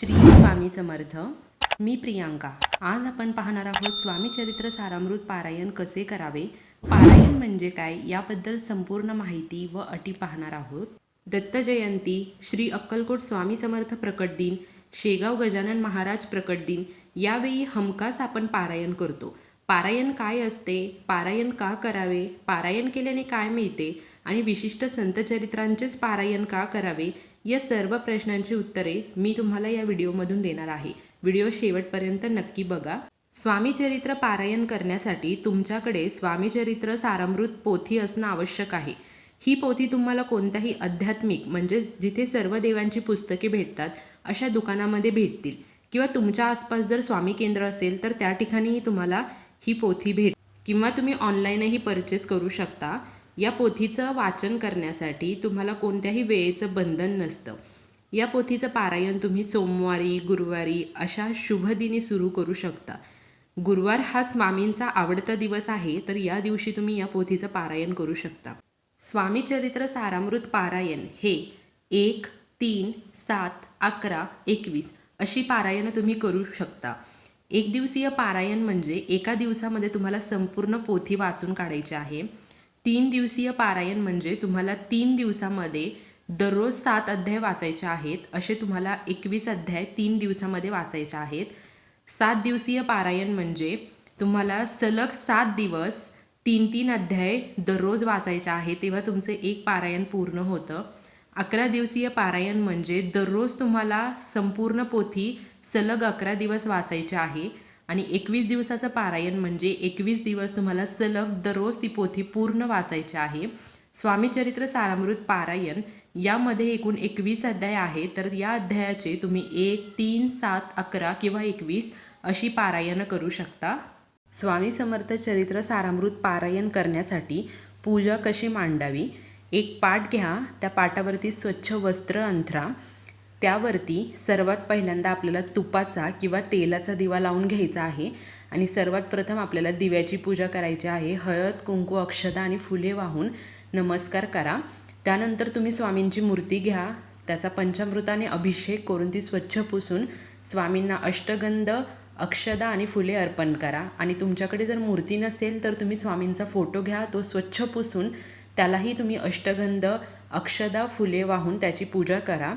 श्री स्वामी समर्थ. मी प्रियांका. आज आपण पाहणार आहोत स्वामी चरित्र सारामृत पारायण कसे करावे, पारायण म्हणजे काय याबद्दल संपूर्ण माहिती व अटी पाहणार आहोत. दत्त जयंती, श्री अक्कलकोट स्वामी समर्थ प्रकट दिन, शेगाव गजानन महाराज प्रकट दिन यावेळी हमखास आपण पारायण करतो. पारायण काय असते, पारायण का करावे, पारायण केल्याने काय मिळते आणि विशिष्ट संतचरित्रांचेच पारायण का करावे या सर्व प्रश्नांची उत्तरे मी तुम्हाला या व्हिडिओमधून देणार आहे. व्हिडिओ शेवटपर्यंत नक्की बघा. स्वामीचरित्र पारायण करण्यासाठी तुमच्याकडे स्वामीचरित्र सारामृत पोथी असणं आवश्यक आहे. ही पोथी तुम्हाला कोणत्याही आध्यात्मिक म्हणजे जिथे सर्व देवांची पुस्तके भेटतात अशा दुकानामध्ये भेटतील किंवा तुमच्या आसपास जर स्वामी केंद्र असेल तर त्या ठिकाणीही तुम्हाला ही पोथी किंवा तुम्ही ऑनलाईनही परचेस करू शकता. या पोथीचं वाचन करण्यासाठी तुम्हाला कोणत्याही वेळेचं बंधन नसतं. या पोथीचं पारायण तुम्ही सोमवारी, गुरुवारी अशा शुभदिनी सुरू करू शकता. गुरुवार हा स्वामींचा आवडता दिवस आहे, तर या दिवशी तुम्ही या पोथीचं पारायण करू शकता. स्वामीचरित्र सारामृत पारायण हे 1, 3, 7, 11, 21 अशी पारायणं तुम्ही करू शकता. एक दिवसीय पारायण म्हणजे एका दिवसामध्ये तुम्हाला संपूर्ण पोथी वाचून काढायची आहे. 3 दिवसीय पारायण म्हणजे तुम्हाला 3 दिवसामध्ये दररोज 7 अध्याय वाचायचे आहेत. असे तुम्हाला 21 अध्याय 3 दिवसामध्ये वाचायचे आहेत. 7 दिवसीय पारायण म्हणजे तुम्हाला सलग 7 दिवस 3-3 अध्याय दररोज वाचायचे आहे, तेव्हा तुमचे एक पारायण पूर्ण होतं. 11 दिवसीय पारायण म्हणजे दररोज तुम्हाला संपूर्ण पोथी सलग 11 दिवस वाचायचे आहे. आणि 21 दिवसाचं पारायण म्हणजे 21 दिवस तुम्हाला सलग दररोज ती पोथी पूर्ण वाचायची आहे. स्वामीचरित्र सारामृत पारायण यामध्ये एकूण 21 अध्याय आहे, तर या अध्यायाचे तुम्ही 1, 3, 7, 11 किंवा 21 अशी पारायणं करू शकता. स्वामी समर्थ चरित्र सारामृत पारायण करण्यासाठी पूजा कशी मांडावी. एक पाट घ्या, त्या पाटावरती स्वच्छ वस्त्र अंथरा. त्यावरती सर्वात पहिल्यांदा आपल्याला तुपाचा किंवा तेलाचा दिवा लावून घ्यायचा आहे आणि सर्वात प्रथम आपल्याला दिव्याची पूजा करायची आहे. हळद, कुंकू, अक्षता आणि फुले वाहून नमस्कार करा. त्यानंतर तुम्ही स्वामींची मूर्ती घ्या, त्याचा पंचामृताने अभिषेक करून ती स्वच्छ पुसून स्वामींना अष्टगंध, अक्षदा आणि फुले अर्पण करा. आणि तुमच्याकडे जर मूर्ती नसेल तर तुम्ही स्वामींचा फोटो घ्या, तो स्वच्छ पुसून त्यालाही तुम्ही अष्टगंध, अक्षदा, फुले वाहून त्याची पूजा करा.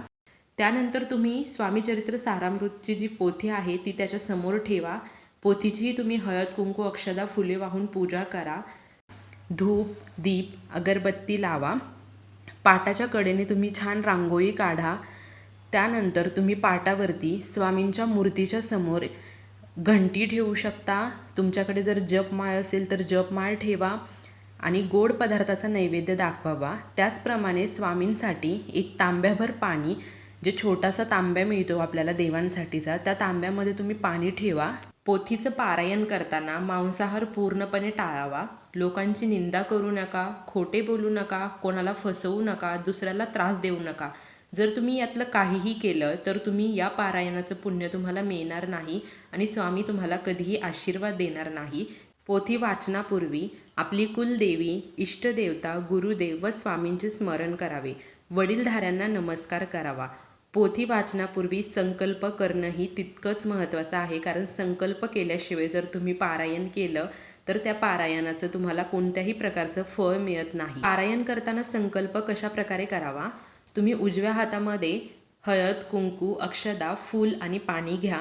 त्यानंतर तुम्ही स्वामीचरित्र सारामृतची जी पोथी आहे ती त्याच्या समोर ठेवा. पोथीचीही तुम्ही हळद, कुंकू, अक्षदा, फुले वाहून पूजा करा. धूप, दीप, अगरबत्ती लावा. पाटाच्या कडेने तुम्ही छान रांगोळी काढा. त्यानंतर तुम्ही पाटावरती स्वामींच्या मूर्तीच्या समोर घंटी ठेवू शकता. तुमच्याकडे जर जपमाळ असेल तर जपमाळ ठेवा आणि गोड पदार्थाचा नैवेद्य दाखवावा. त्याचप्रमाणे स्वामींसाठी एक तांब्याभर पाणी, जे छोटासा तांब्या मिळतो आपल्याला देवांसाठीचा, त्या तांब्यामध्ये तुम्ही पाणी ठेवा. पोथीचं पारायण करताना मांसाहार पूर्णपणे टाळावा. लोकांची निंदा करू नका, खोटे बोलू नका, कोणाला फसवू नका, दुसऱ्याला त्रास देऊ नका. जर तुम्ही यातलं काहीही केलं तर तुम्ही या पारायणाचं पुण्य तुम्हाला मिळणार नाही आणि स्वामी तुम्हाला कधीही आशीर्वाद देणार नाही. पोथी वाचनापूर्वी आपली कुलदेवी, इष्टदेवता, गुरुदेव व स्वामींचे स्मरण करावे. वडीलधाऱ्यांना नमस्कार करावा. पोथी वाचनापूर्वी संकल्प करणंही तितकंच महत्त्वाचं आहे, कारण संकल्प केल्याशिवाय जर तुम्ही पारायण केलं तर त्या पारायणाचं तुम्हाला कोणत्याही प्रकारचं फळ मिळत नाही. पारायण करताना संकल्प कशा प्रकारे करावा. तुम्ही उजव्या हातामध्ये हळद, कुंकू, अक्षदा, फूल आणि पाणी घ्या.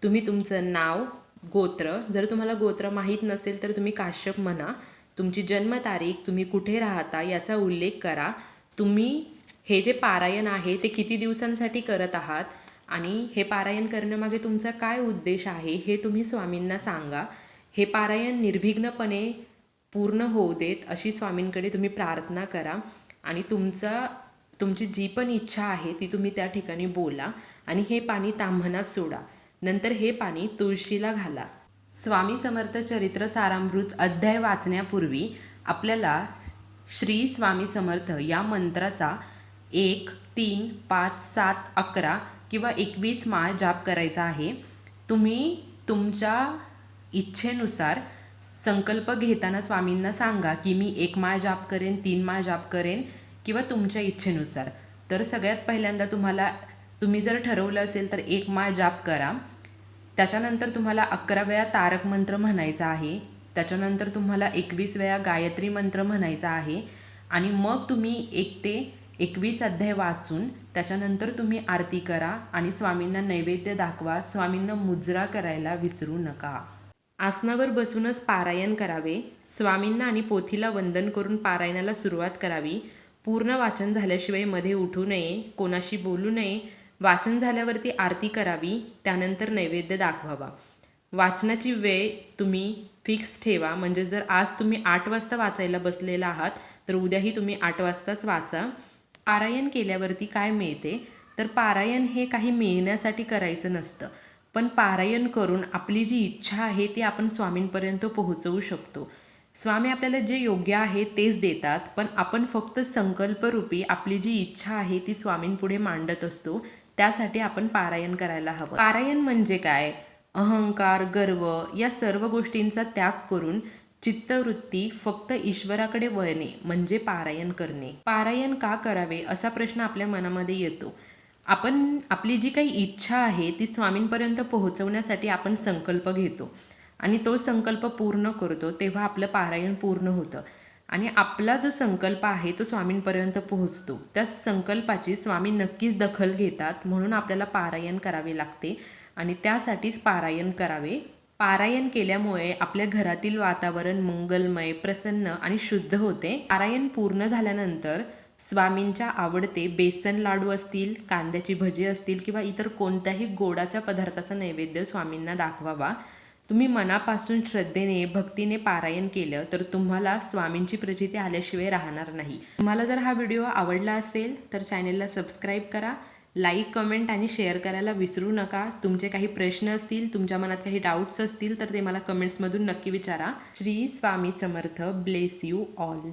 तुम्ही तुमचं नाव, गोत्र, जर तुम्हाला गोत्र माहीत नसेल तर तुम्ही काश्यप म्हणा. तुमची जन्मतारीख, तुम्ही कुठे राहता याचा उल्लेख करा. तुम्ही हे जे पारायण आहे ते किती दिवसांसाठी करत आहात आणि हे पारायण करण्यामागे तुमचा काय उद्देश आहे हे तुम्ही स्वामींना सांगा. हे पारायण निर्विघ्नपणे पूर्ण होऊ देत अशी स्वामींकडे तुम्ही प्रार्थना करा आणि तुमची जी पण इच्छा आहे ती तुम्ही त्या ठिकाणी बोला आणि हे पाणी ताम्हनात सोडा. नंतर हे पाणी तुळशीला घाला. स्वामी समर्थ चरित्र सारामृत अध्याय वाचण्यापूर्वी आपल्याला श्री स्वामी समर्थ या मंत्राचा 1, 3, 5, 7, 11 किंवा 21 माळ जाप करायचा आहे. तुम्ही तुमच्या इच्छेनुसार संकल्प घेताना स्वामींना सांगा की मी 1 माळ जाप करेन, 3 माळ जाप करेन किंवा तुमच्या इच्छेनुसार. तर सगळ्यात पहिल्यांदा तुम्हाला तुम्ही जर ठरवलं असेल तर 1 माळ जाप करा. त्याच्यानंतर तुम्हाला 11 वेळा तारक मंत्र म्हणायचा आहे. त्याच्यानंतर तुम्हाला 21 वेळा गायत्री मंत्र म्हणायचा आहे आणि मग तुम्ही 1 ते 21 अध्याय वाचून त्याच्यानंतर तुम्ही आरती करा आणि स्वामींना नैवेद्य दाखवा. स्वामींना मुजरा करायला विसरू नका. आसनावर बसूनच पारायण करावे. स्वामींना आणि पोथीला वंदन करून पारायणाला सुरुवात करावी. पूर्ण वाचन झाल्याशिवाय मध्ये उठू नये, कोणाशी बोलू नये. वाचन झाल्यावरती आरती करावी, त्यानंतर नैवेद्य दाखवावा. वाचनाची वेळ तुम्ही फिक्स ठेवा. म्हणजे जर आज तुम्ही 8 वाजता वाचायला बसलेला आहात तर उद्याही तुम्ही 8 वाजताच वाचा. पारायण केल्यावरती काय मिळते तर पारायण हे काही मिळण्यासाठी करायचं नसतं, पण पारायण करून आपली जी इच्छा आहे ती आपण स्वामींपर्यंत पोहोचवू शकतो. स्वामी आपल्याला जे योग्य आहे तेच देतात, पण आपण फक्त संकल्परूपी आपली जी इच्छा आहे ती स्वामींपुढे मांडत असतो. त्यासाठी आपण पारायण करायला हवं. पारायण म्हणजे काय? अहंकार, गर्व या सर्व गोष्टींचा त्याग करून चित्तवृत्ती फक्त ईश्वराकडे वळणे म्हणजे पारायण करणे. पारायण का करावे असा प्रश्न आपल्या मनामध्ये येतो. आपण आपली जी काही इच्छा आहे ती स्वामींपर्यंत पोहोचवण्यासाठी आपण संकल्प घेतो आणि तो संकल्प पूर्ण करतो, तेव्हा आपलं पारायण पूर्ण होतं आणि आपला जो संकल्प आहे तो स्वामींपर्यंत पोहोचतो. त्या संकल्पाची स्वामी नक्कीच दखल घेतात, म्हणून आपल्याला पारायण करावे लागते आणि त्यासाठीच पारायण करावे. पारायण केल्यामुळे आपल्या घरातील वातावरण मंगलमय, प्रसन्न आणि शुद्ध होते. पारायण पूर्ण झाल्यानंतर स्वामींच्या आवडते बेसन लाडू असतील, कांद्याची भजी असतील किंवा इतर कोणत्याही गोडाच्या पदार्थाचा नैवेद्य स्वामींना दाखवावा. तुम्ही मनापासून श्रद्धेने, भक्तीने पारायण केलं तर तुम्हाला स्वामींची प्रचिती आल्याशिवाय राहणार नाही. तुम्हाला जर हा व्हिडिओ आवडला असेल तर चॅनेलला सबस्क्राईब करा, लाईक, कमेंट आणि शेअर करायला विसरू नका. तुमचे काही प्रश्न असतील, तुमच्या मनात काही डाऊट्स असतील तर ते मला कमेंट्समधून नक्की विचारा. Shri Swami Samarth. Bless you all.